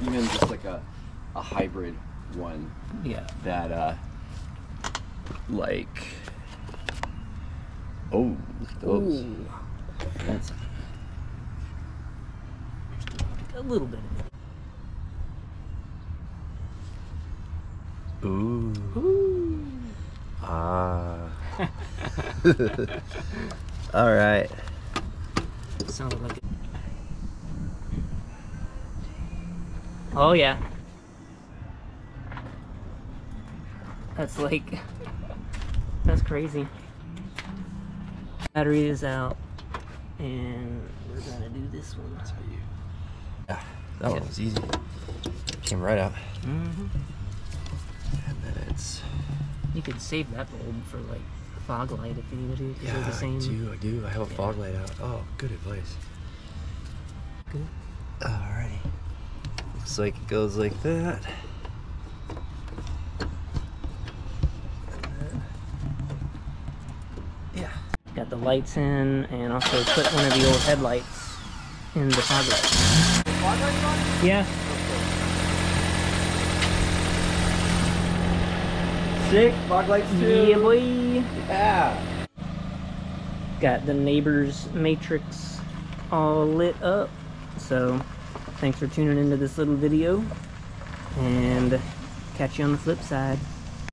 even just like a hybrid one. Yeah. That like, oh, look at those. Ooh. That's A little bit. ooh. Ooh. Ah. All right. Sounded like it. Oh yeah. That's like, that's crazy. Battery is out, and we're gonna do this one. Yeah, that one was easy. Came right out. Mm-hmm. And then it's. You could save that bulb for like a fog light if you needed to, because they're Yeah, the same. I do. I have a fog light out. Oh, good advice. Good. Alrighty. Looks like it goes like that. Yeah. Got the lights in, and also put one of the old headlights in the fog light. The fog lights on? Yeah. Sick, fog lights too. Yeah, boy. Yeah. Got the neighbor's matrix all lit up. So, thanks for tuning into this little video, and catch you on the flip side.